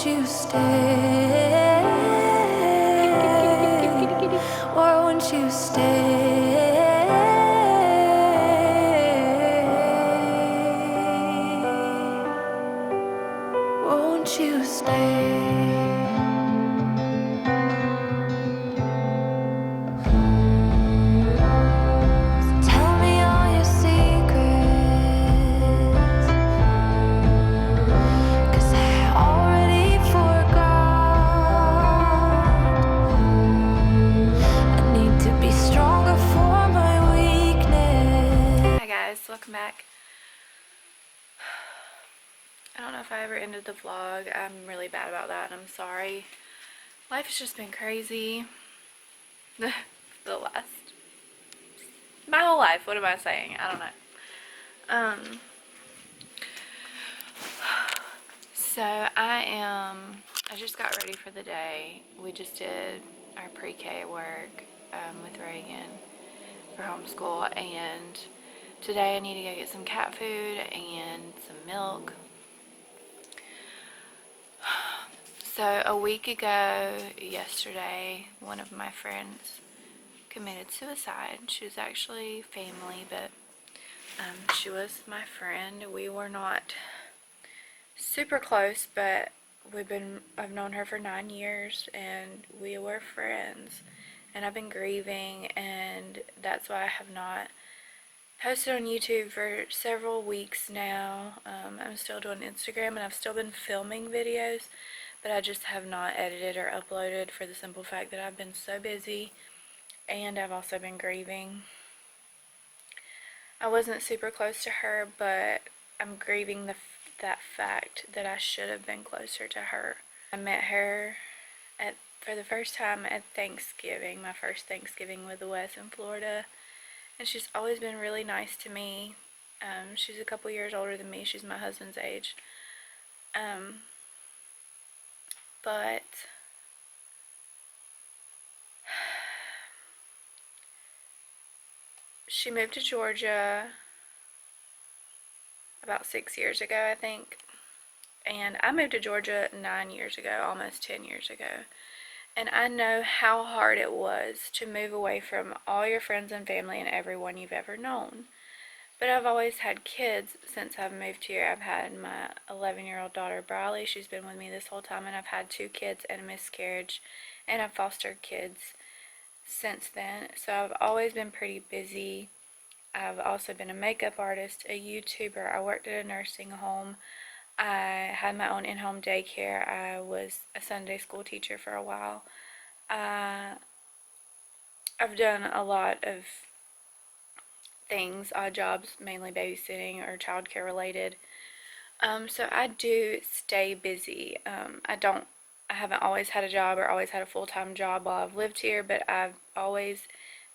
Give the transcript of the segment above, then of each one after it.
won't you stay? Why won't you stay? Won't you stay? Tell me all your secrets, 'cause I already forgot. I need to be stronger for my weakness. Hi guys, welcome back. I don't know if I ever ended the vlog. I'm really bad about that and I'm sorry. Life has just been crazy. My whole life, what am I saying? I don't know. So I just got ready for the day. We just did our pre-K work with Reagan for homeschool, and today I need to go get some cat food and some milk. So a week ago yesterday, one of my friends committed suicide. She was actually family, but she was my friend. We were not super close, but I've known her for 9 years and we were friends, and I've been grieving, and that's why I have not posted on YouTube for several weeks now. I'm still doing Instagram and I've still been filming videos, but I just have not edited or uploaded for the simple fact that I've been so busy, and I've also been grieving. I wasn't super close to her, but I'm grieving that fact that I should have been closer to her. I met her for the first time at Thanksgiving, my first Thanksgiving with Wes in Florida, and she's always been really nice to me. She's a couple years older than me. She's my husband's age. But she moved to Georgia about 6 years ago, I think. And I moved to Georgia 9 years ago, almost 10 years ago. And I know how hard it was to move away from all your friends and family and everyone you've ever known. But I've always had kids since I've moved here. I've had my 11-year-old daughter, Briley. She's been with me this whole time, and I've had 2 kids and a miscarriage, and I've fostered kids since then. So I've always been pretty busy. I've also been a makeup artist, a YouTuber. I worked at a nursing home. I had my own in-home daycare. I was a Sunday school teacher for a while. I've done a lot of things, odd jobs, mainly babysitting or childcare related. So I do stay busy. I haven't always had a job or always had a full-time job while I've lived here, but I've always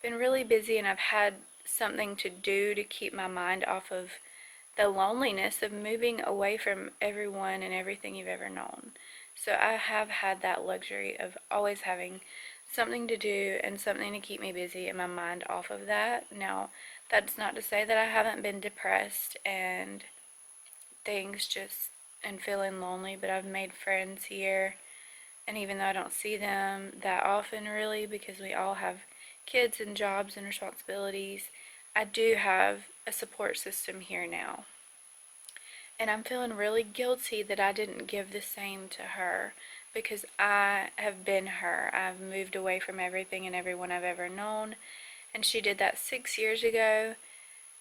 been really busy, and I've had something to do to keep my mind off of the loneliness of moving away from everyone and everything you've ever known. So I have had that luxury of always having something to do and something to keep me busy and my mind off of that. Now, that's not to say that I haven't been depressed and feeling lonely, but I've made friends here, and even though I don't see them that often really, because we all have kids and jobs and responsibilities, I do have a support system here now. And I'm feeling really guilty that I didn't give the same to her, because I have been her. I've moved away from everything and everyone I've ever known, and she did that 6 years ago.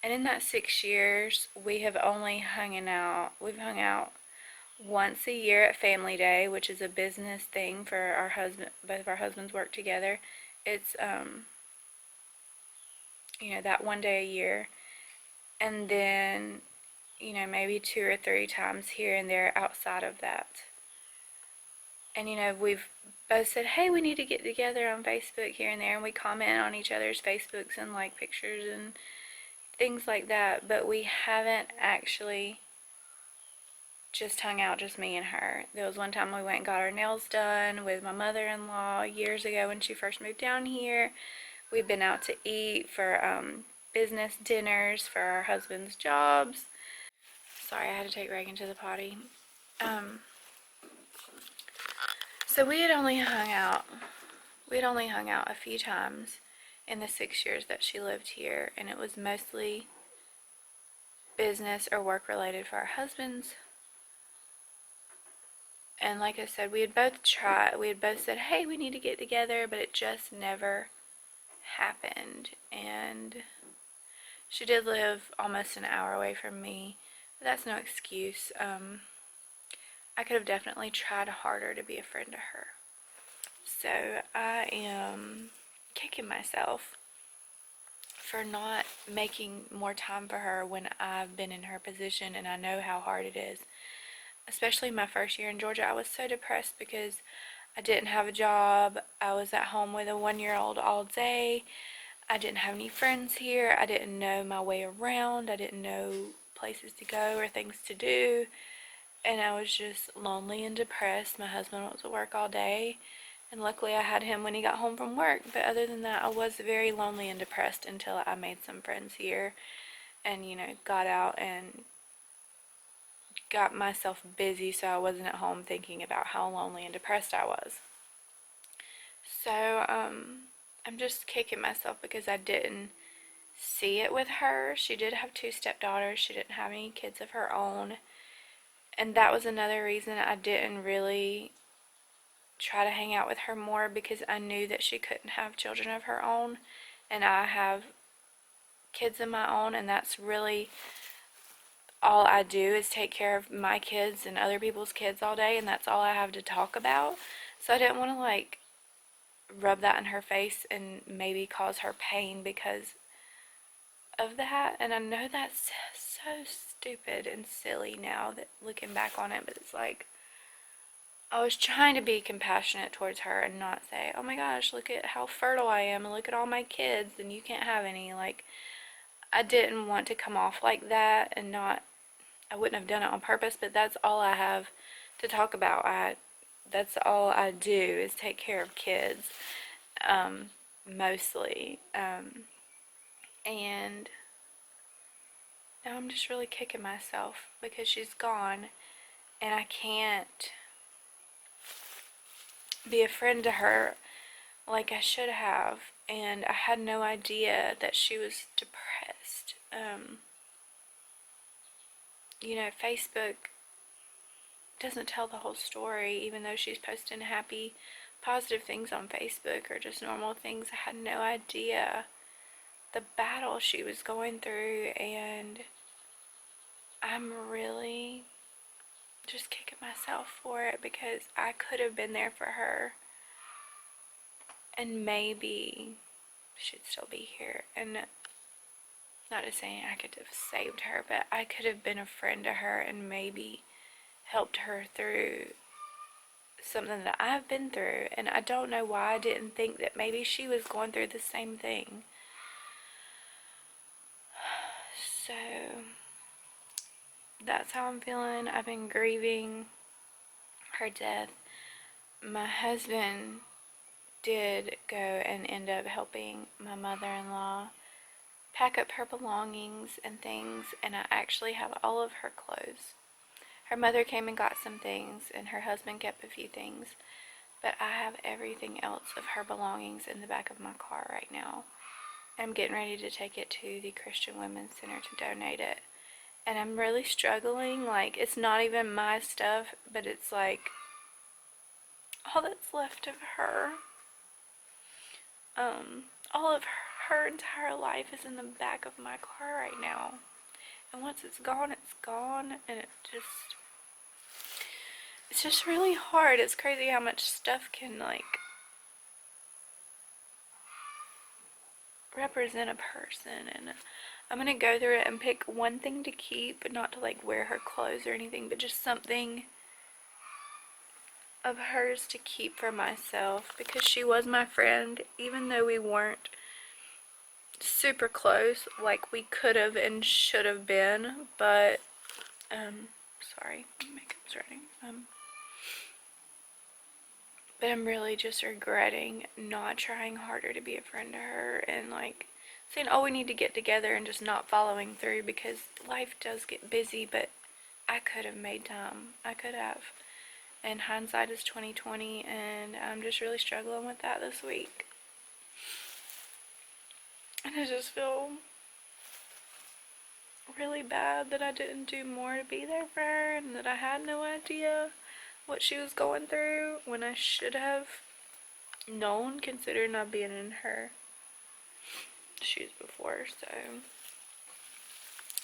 And in that 6 years, we have only we've hung out once a year at Family Day, which is a business thing for our husband. Both of our husbands work together. It's that one day a year, and then maybe 2 or 3 times here and there outside of that. And we've both said, hey, we need to get together on Facebook here and there, and we comment on each other's Facebooks and like pictures and things like that, but we haven't actually just hung out, just me and her. There was one time we went and got our nails done with my mother-in-law years ago when she first moved down here. We've been out to eat for business dinners for our husband's jobs. Sorry, I had to take Reagan to the potty. So we had only hung out a few times in the 6 years that she lived here, and it was mostly business or work related for our husbands. And like I said, we had both said, hey, we need to get together, but it just never happened. And she did live almost an hour away from me, but that's no excuse. I could have definitely tried harder to be a friend to her. So I am kicking myself for not making more time for her when I've been in her position, and I know how hard it is. Especially my first year in Georgia, I was so depressed because I didn't have a job. I was at home with a 1-year-old all day. I didn't have any friends here. I didn't know my way around. I didn't know places to go or things to do. And I was just lonely and depressed. My husband went to work all day, and luckily I had him when he got home from work. But other than that, I was very lonely and depressed until I made some friends here and, got out and got myself busy so I wasn't at home thinking about how lonely and depressed I was. So, I'm just kicking myself because I didn't see it with her. She did have 2 stepdaughters. She didn't have any kids of her own. And that was another reason I didn't really try to hang out with her more, because I knew that she couldn't have children of her own. And I have kids of my own, and that's really all I do is take care of my kids and other people's kids all day, and that's all I have to talk about. So I didn't want to rub that in her face and maybe cause her pain because of that. And I know that's so stupid and silly now that looking back on it, but it's I was trying to be compassionate towards her and not say, oh my gosh, look at how fertile I am and look at all my kids and you can't have any. I didn't want to come off like that, and I wouldn't have done it on purpose, but that's all I have to talk about. That's all I do is take care of kids, mostly. And now I'm just really kicking myself because she's gone, and I can't be a friend to her like I should have. And I had no idea that she was depressed. Facebook doesn't tell the whole story, even though she's posting happy, positive things on Facebook or just normal things. I had no idea the battle she was going through, and I'm really just kicking myself for it because I could have been there for her, and maybe she'd still be here. And not just saying I could have saved her, but I could have been a friend to her and maybe helped her through something that I've been through. And I don't know why I didn't think that maybe she was going through the same thing. So that's how I'm feeling. I've been grieving her death. My husband did go and end up helping my mother-in-law pack up her belongings and things, and I actually have all of her clothes. Her mother came and got some things, and her husband kept a few things, but I have everything else of her belongings in the back of my car right now. I'm getting ready to take it to the Christian Women's Center to donate it, and I'm really struggling. It's not even my stuff, but it's all that's left of her. All of her entire life is in the back of my car right now. And once it's gone, and it's just really hard. It's crazy how much stuff can, represent a person. And I'm gonna go through it and pick one thing to keep, but not to, wear her clothes or anything, but just something of hers to keep for myself, because she was my friend, even though we weren't super close like we could have and should have been. But sorry, my makeup's running. But I'm really just regretting not trying harder to be a friend to her, and saying, oh, we need to get together, and just not following through, because life does get busy. But I could have made time. I could have. and hindsight is 2020, and I'm just really struggling with that this week. And I just feel really bad that I didn't do more to be there for her, and that I had no idea what she was going through when I should have known, considering not being in her shoes before. So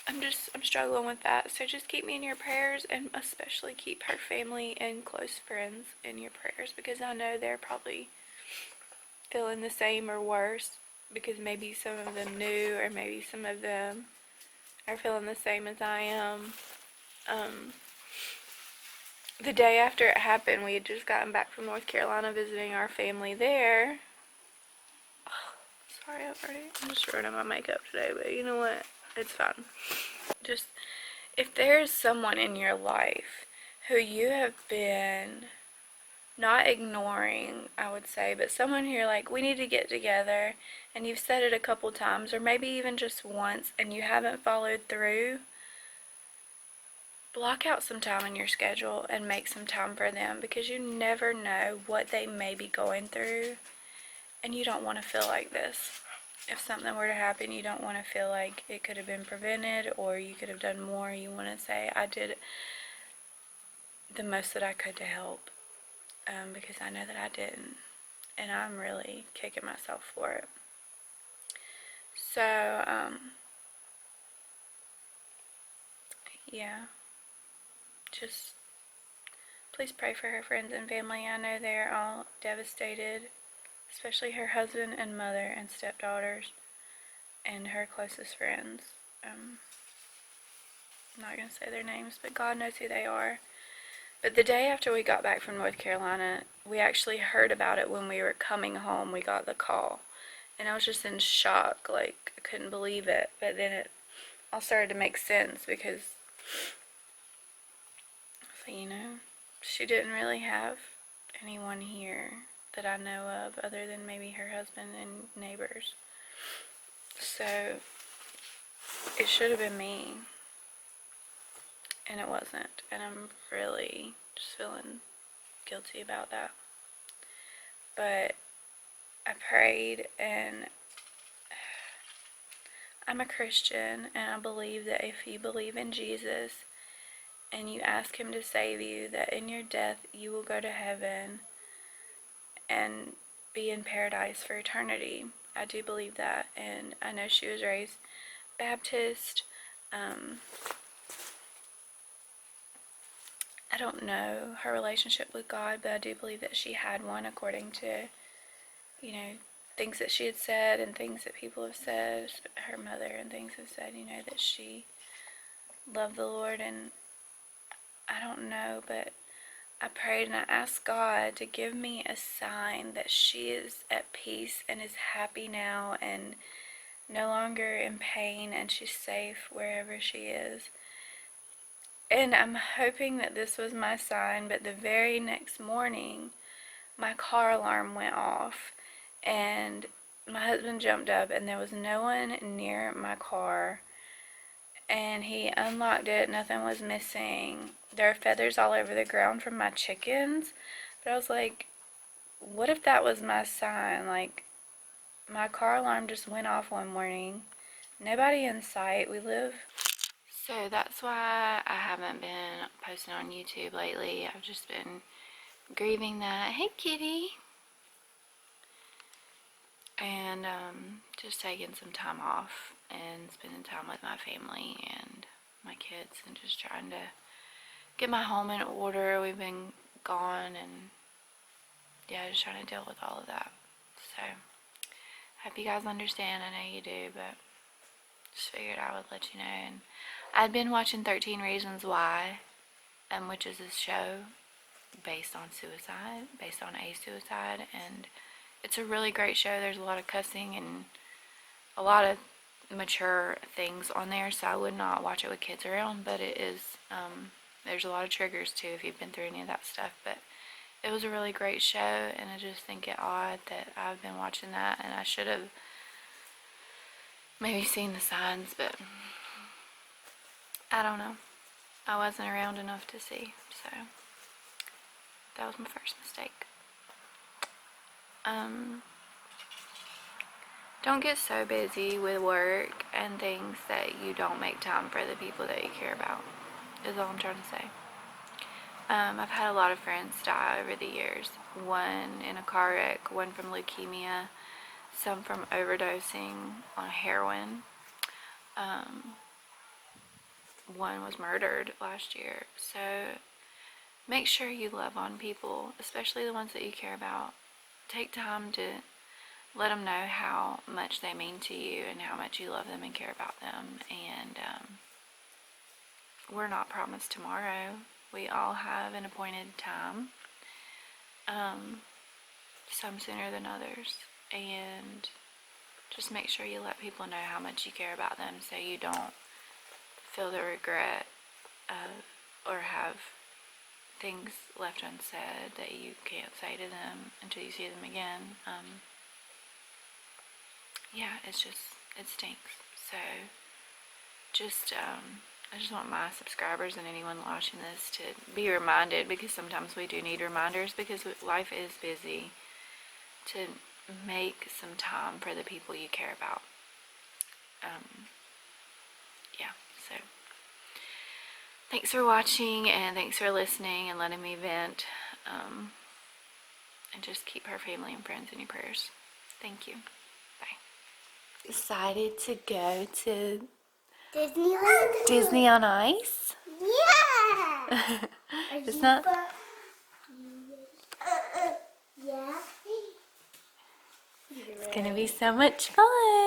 I'm struggling with that. So just keep me in your prayers, and especially keep her family and close friends in your prayers, because I know they're probably feeling the same or worse, because maybe some of them knew, or maybe some of them are feeling the same as I am. The day after it happened, we had just gotten back from North Carolina visiting our family there. Sorry, I'm just ruining my makeup today, but you know what? It's fine. Just, if there's someone in your life who you have been not ignoring, I would say, but someone who you're like, we need to get together, and you've said it a couple times, or maybe even just once, and you haven't followed through, block out some time in your schedule and make some time for them, because you never know what they may be going through, and you don't want to feel like this. If something were to happen, you don't want to feel like it could have been prevented, or you could have done more. You want to say, I did the most that I could to help, because I know that I didn't, and I'm really kicking myself for it. So, yeah, just please pray for her friends and family. I know they're all devastated, especially her husband and mother and stepdaughters and her closest friends. I'm not going to say their names, but God knows who they are. But the day after we got back from North Carolina, we actually heard about it when we were coming home. We got the call, and I was just in shock, like I couldn't believe it. But then it all started to make sense, because, you know, she didn't really have anyone here that I know of other than maybe her husband and neighbors. So it should have been me, and it wasn't, and I'm really just feeling guilty about that. But I prayed, and I'm a Christian, and I believe that if you believe in Jesus and you ask him to save you, that in your death you will go to heaven and be in paradise for eternity. I do believe that, and I know she was raised Baptist. I don't know her relationship with God, but I do believe that she had one, according to, you know, things that she had said and things that people have said, her mother and things have said, you know, that she loved the Lord. And I don't know, but I prayed and I asked God to give me a sign that she is at peace and is happy now and no longer in pain, and she's safe wherever she is. And I'm hoping that this was my sign, but the very next morning, my car alarm went off, and my husband jumped up, and there was no one near my car, and he unlocked it. Nothing was missing. There are feathers all over the ground from my chickens, but I was like, what if that was my sign? Like, my car alarm just went off one morning, nobody in sight. We live. So that's why I haven't been posting on YouTube lately. I've just been grieving that. Hey, kitty. And just taking some time off and spending time with my family and my kids, and just trying to get my home in order. We've been gone, and yeah, just trying to deal with all of that. So, hope you guys understand. I know you do, but just figured I would let you know. And I'd been watching 13 Reasons Why, which is a show based on suicide, based on a suicide, and it's a really great show. There's a lot of cussing and a lot of mature things on there, so I would not watch it with kids around, but it is, there's a lot of triggers too if you've been through any of that stuff. But it was a really great show, and I just think it odd that I've been watching that, and I should have maybe seen the signs, but I don't know. I wasn't around enough to see, so That was my first mistake. Don't get so busy with work and things that you don't make time for the people that you care about, is all I'm trying to say. I've had a lot of friends die over the years. One in a car wreck, one from leukemia, some from overdosing on heroin. One was murdered last year. So make sure you love on people, especially the ones that you care about. Take time to let them know how much they mean to you and how much you love them and care about them. And we're not promised tomorrow. We all have an appointed time, some sooner than others. And just make sure you let people know how much you care about them so you don't feel the regret or have things left unsaid that you can't say to them until you see them again. Yeah, it stinks. So I just want my subscribers and anyone watching this to be reminded, because sometimes we do need reminders because life is busy, to make some time for the people you care about. Yeah, so thanks for watching, and thanks for listening and letting me vent. And just keep her family and friends in your prayers. Thank you. Bye. Decided to go to Disney on Ice? Yeah. It's not. Yeah. It's gonna be so much fun.